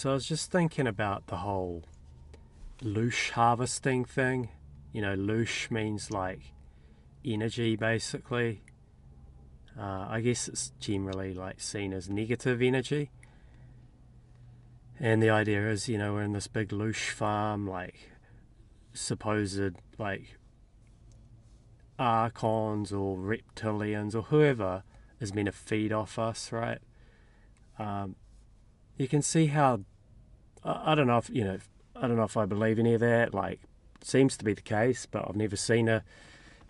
So I was just thinking about the whole loosh harvesting thing. You know, loosh means like energy basically. I guess it's generally like seen as negative energy. And the idea is, you know, we're in this big loosh farm, like supposed like archons or reptilians or whoever is meant to feed off us, right? Um, you can see how I don't know if you know I don't know if I believe any of that. Like, seems to be the case, but I've never seen a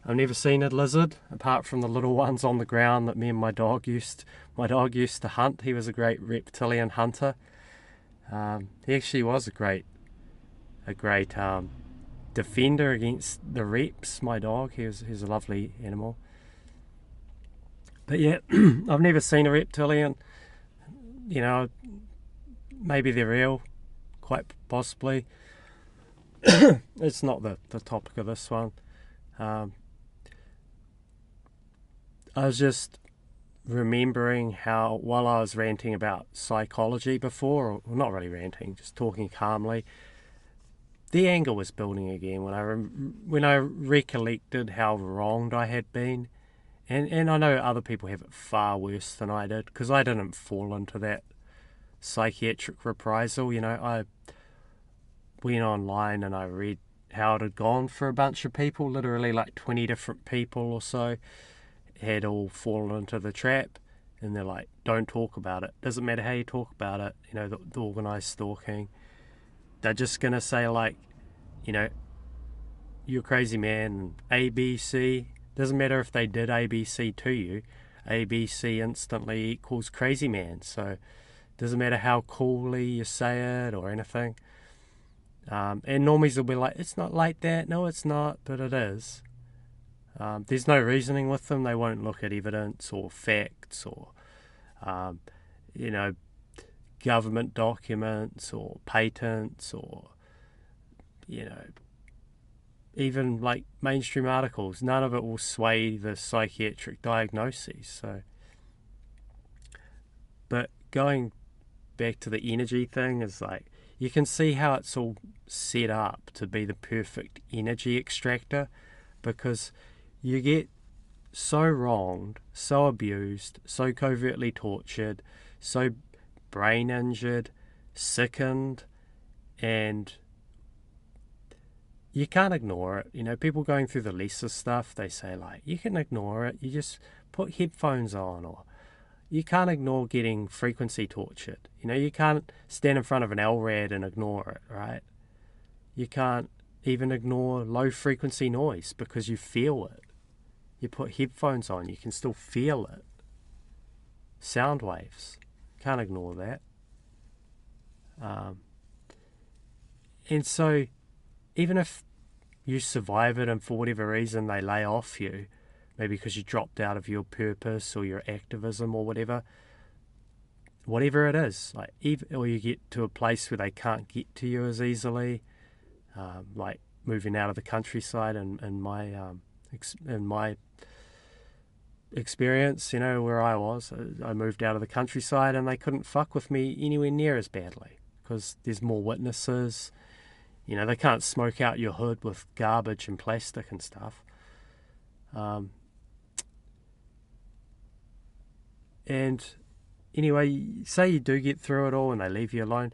lizard apart from the little ones on the ground that me and my dog used to hunt. He was a great reptilian hunter. He actually was a great defender against the reps. My dog, he was a lovely animal. But yeah, I've never seen a reptilian. You know, maybe they're real, quite possibly. It's not the topic of this one. Um, I was just remembering how, while I was ranting about psychology before, or well, not really ranting, just talking calmly, the anger was building again when I recollected how wronged I had been. And I know other people have it far worse than I did, because I didn't fall into that psychiatric reprisal. You know, I went online and I read how it had gone for a bunch of people, literally like 20 different people or so had all fallen into the trap, and they're like, don't talk about it. Doesn't matter how you talk about it, you know, the organised stalking. They're just going to say, like, you know, you're a crazy man, ABC. Doesn't matter if they did ABC to you, ABC instantly equals crazy man. So doesn't matter how coolly you say it or anything. And normies will be like, it's not like that. No, it's not, but it is. There's no reasoning with them. They won't look at evidence or facts or, you know, government documents or patents or, you know, even like mainstream articles. None of it will sway the psychiatric diagnoses. So, but going back to the energy thing is like, you can see how it's all set up to be the perfect energy extractor, because you get so wronged, so abused, so covertly tortured, so brain injured, sickened, and you can't ignore it. You know, people going through the lesser stuff, they say, like, you can ignore it. You just put headphones on, or you can't ignore getting frequency tortured. You know, you can't stand in front of an LRAD and ignore it, right? You can't even ignore low frequency noise because you feel it. You put headphones on, you can still feel it. Sound waves. Can't ignore that. And so, even if you survive it and for whatever reason they lay off you, maybe because you dropped out of your purpose or your activism or whatever it is, like, or you get to a place where they can't get to you as easily, like moving out of the countryside and in my experience, you know, where I moved out of the countryside and they couldn't fuck with me anywhere near as badly because there's more witnesses. You know, they can't smoke out your hood with garbage and plastic and stuff. And anyway, say you do get through it all and they leave you alone.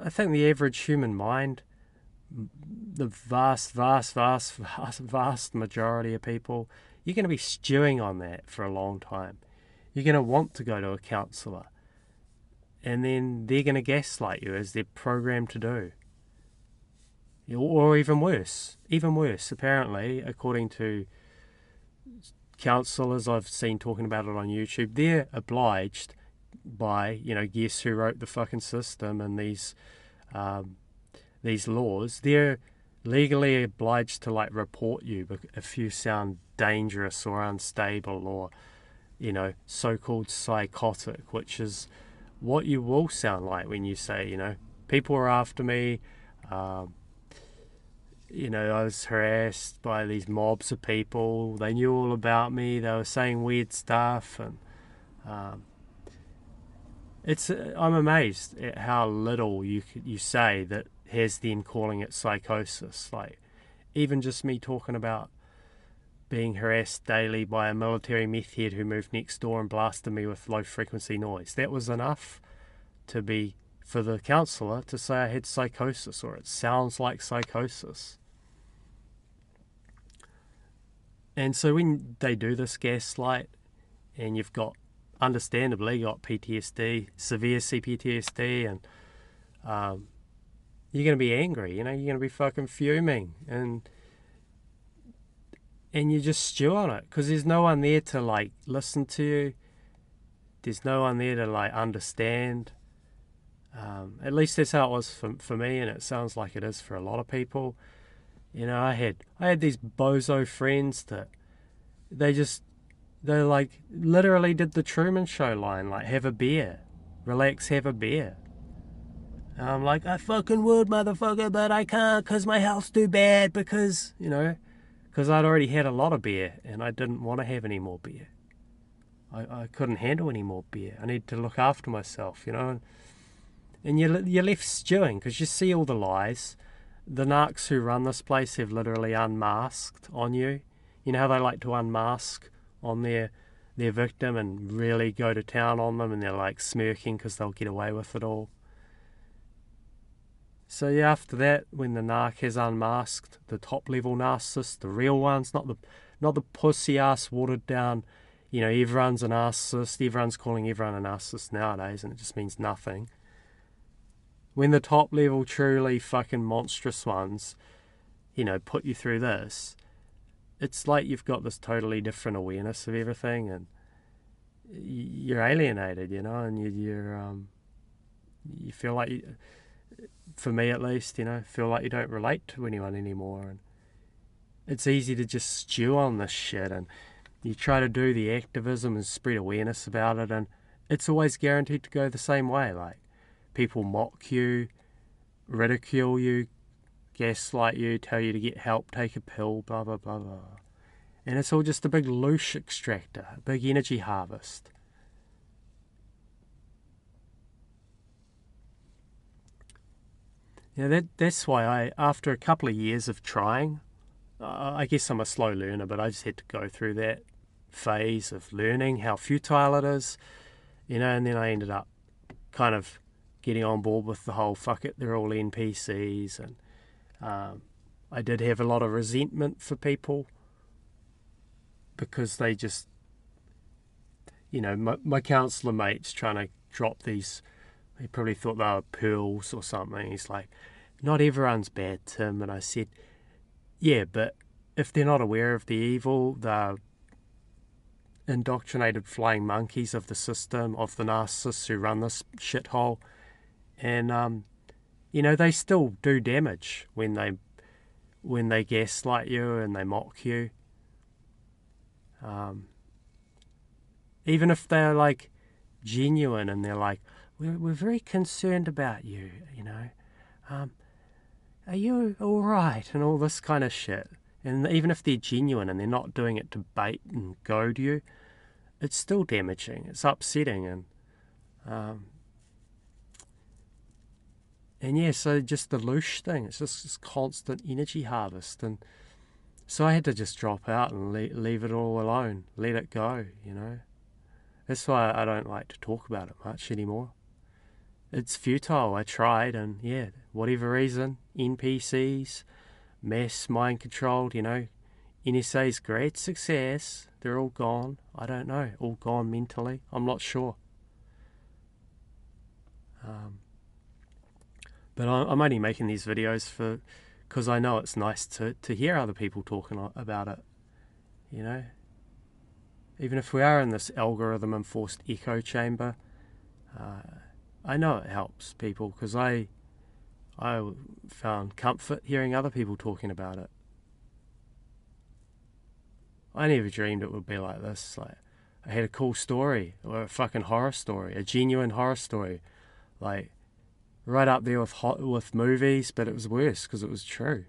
I think the average human mind, the vast majority of people, you're going to be stewing on that for a long time. You're going to want to go to a counsellor. And then they're going to gaslight you, as they're programmed to do. Or even worse, apparently, according to counsellors I've seen talking about it on YouTube, they're obliged by, you know, guess who wrote the fucking system and these laws. They're legally obliged to, like, report you if you sound dangerous or unstable or, you know, so-called psychotic, which is what you will sound like when you say, you know, people are after me. You know, I was harassed by these mobs of people. They knew all about me. They were saying weird stuff, I'm amazed at how little you say that has them calling it psychosis. Like, even just me talking about being harassed daily by a military meth head who moved next door and blasted me with low frequency noise. That was enough for the counsellor to say I had psychosis, or it sounds like psychosis. And so when they do this gaslight, and you've got, understandably, got PTSD, severe CPTSD, and you're going to be angry, you're going to be fucking fuming, and you just stew on it, because there's no one there to, like, listen to you. There's no one there to, like, understand. At least that's how it was for me, and it sounds like it is for a lot of people. I had these bozo friends that they like literally did the Truman Show line, like, have a beer, relax, have a beer. And I'm like, I fucking would, motherfucker, but I can't because my health's too bad, because I'd already had a lot of beer and I didn't want to have any more beer. I couldn't handle any more beer. I need to look after myself, And you're left stewing because you see all the lies. The narcs who run this place have literally unmasked on you. You know how they like to unmask on their victim and really go to town on them, and they're like smirking because they'll get away with it all. So yeah, after that, when the narc has unmasked the top level narcissists, the real ones, not the pussy ass watered down, everyone's a narcissist, everyone's calling everyone a narcissist nowadays, and it just means nothing. When the top level, truly fucking monstrous ones, put you through this, it's like you've got this totally different awareness of everything, and you're alienated, and you feel like, for me at least, feel like you don't relate to anyone anymore, and it's easy to just stew on this shit, and you try to do the activism and spread awareness about it, and it's always guaranteed to go the same way. Like, people mock you, ridicule you, gaslight you, tell you to get help, take a pill, blah, blah, blah, blah. And it's all just a big loosh extractor, a big energy harvest. That's why after a couple of years of trying, I guess I'm a slow learner, but I just had to go through that phase of learning how futile it is, and then I ended up kind of getting on board with the whole fuck it, they're all NPCs, and I did have a lot of resentment for people because they just, my counsellor mate's trying to drop these, he probably thought they were pearls or something. He's like, not everyone's bad, Tim. And I said, yeah, but if they're not aware of the evil, they're indoctrinated flying monkeys of the system, of the narcissists who run this shithole. And, they still do damage when they gaslight you and they mock you. Even if they're, like, genuine and they're like, we're very concerned about you, are you all right, and all this kind of shit. And even if they're genuine and they're not doing it to bait and goad you, it's still damaging, it's upsetting, and yeah, so just the loosh thing, it's just this constant energy harvest. And so I had to just drop out and leave it all alone, let it go, That's why I don't like to talk about it much anymore. It's futile. I tried, and yeah, whatever reason, NPCs, mass mind controlled, NSA's great success, they're all gone. I don't know, all gone mentally. I'm not sure. But I'm only making these videos because I know it's nice to hear other people talking about it, Even if we are in this algorithm-enforced echo chamber, I know it helps people because I found comfort hearing other people talking about it. I never dreamed it would be like this. Like, I had a cool story, or a fucking horror story, a genuine horror story, like right up there with movies, but it was worse because it was true.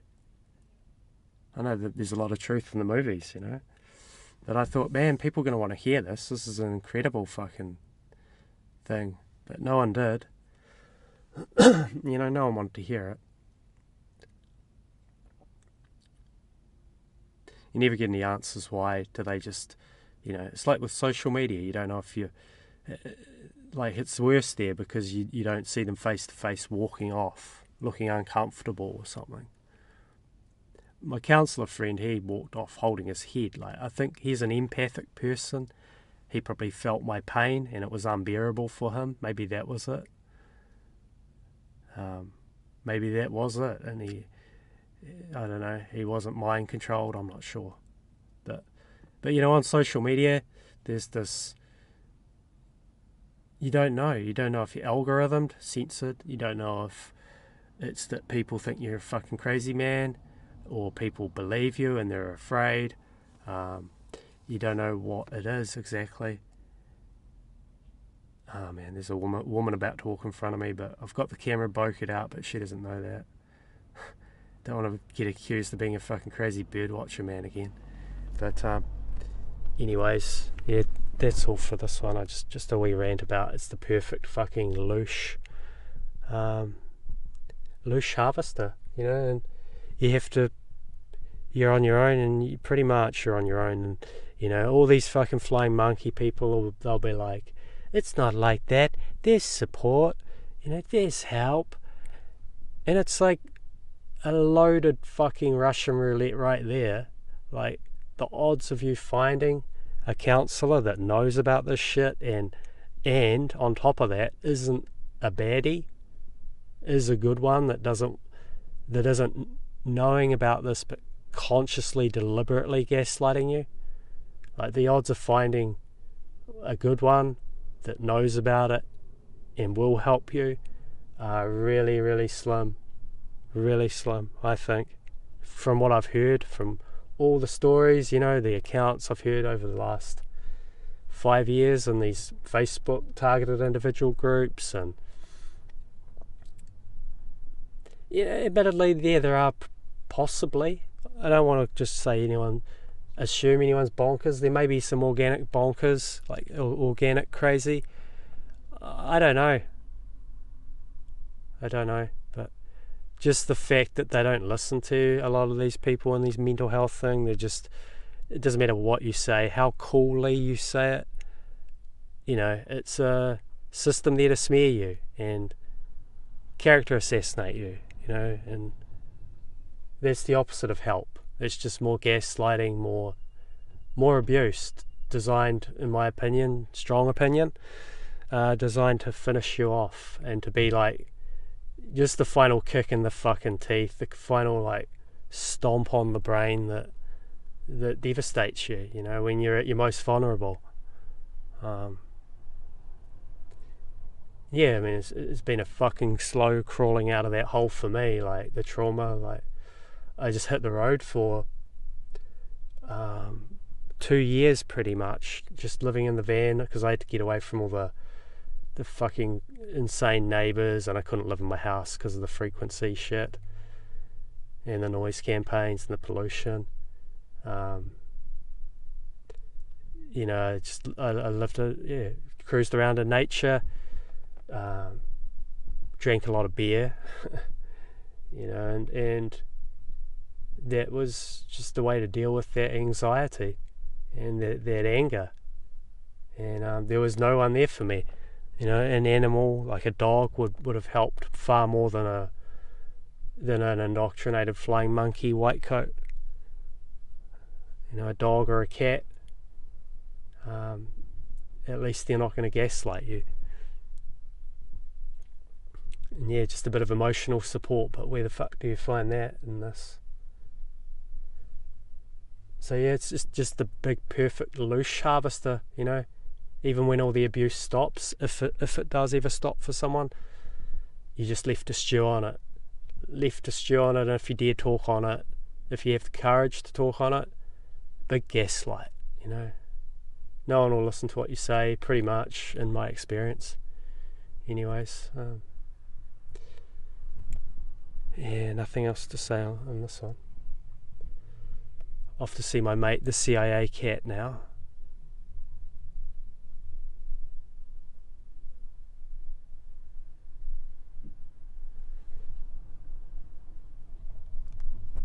I know that there's a lot of truth in the movies, But I thought, man, people are going to want to hear this. This is an incredible fucking thing. but no one did. No one wanted to hear it. You never get any answers. Why do they just, it's like with social media. You don't know if you, it's worse there because you don't see them face to face walking off, looking uncomfortable or something. My counsellor friend, he walked off holding his head. I think he's an empathic person. He probably felt my pain and it was unbearable for him. Maybe that was it. Maybe that was it. And I don't know, he wasn't mind controlled, I'm not sure. But on social media, there's this, you don't know if you're algorithmed, censored. You don't know if it's that people think you're a fucking crazy man, or people believe you and they're afraid. You don't know what it is exactly. Oh man, there's a woman about to walk in front of me, but I've got the camera bokeh out, but she doesn't know that. Don't want to get accused of being a fucking crazy bird watcher man again. But anyways, yeah, that's all for this one. I just a wee rant about it's the perfect fucking loosh harvester, and you're on your own, and you're on your own, and all these fucking flying monkey people, they'll be like, it's not like that, there's support, there's help, and it's like a loaded fucking Russian roulette right there. Like, the odds of you finding a counsellor that knows about this shit and on top of that isn't a baddie, is a good one that isn't knowing about this but consciously, deliberately gaslighting you. Like, the odds of finding a good one that knows about it and will help you are really, really slim. Really slim, I think. From what I've heard, from all the stories, the accounts I've heard over the last 5 years in these Facebook targeted individual groups, and admittedly there are possibly, I don't want to just say assume anyone's bonkers. There may be some organic bonkers, like organic crazy. I don't know, but just the fact that they don't listen to a lot of these people in these mental health thing, it doesn't matter what you say, how coolly you say it, it's a system there to smear you and character assassinate you, and that's the opposite of help. It's just more gaslighting, more abuse, designed, in my opinion, strong opinion, designed to finish you off and to be like just the final kick in the fucking teeth, the final stomp on the brain that devastates you, when you're at your most vulnerable. Yeah, I mean, it's been a fucking slow crawling out of that hole for me, the trauma. I just hit the road for 2 years pretty much, just living in the van because I had to get away from all the fucking insane neighbours, and I couldn't live in my house because of the frequency shit and the noise campaigns and the pollution. I lived cruised around in nature, drank a lot of beer, and that was just a way to deal with that anxiety and that anger. And there was no one there for me. An animal like a dog would have helped far more than an indoctrinated flying monkey white coat. A dog or a cat, at least they're not going to gaslight you. And yeah, just a bit of emotional support, but where the fuck do you find that in this? So yeah, it's just the big perfect loosh harvester, Even when all the abuse stops, if it does ever stop for someone, you're just left to stew on it. And if you dare talk on it, if you have the courage to talk on it, big gaslight, No one will listen to what you say, pretty much, in my experience. Anyways, yeah, nothing else to say on this one. Off to see my mate, the CIA cat now.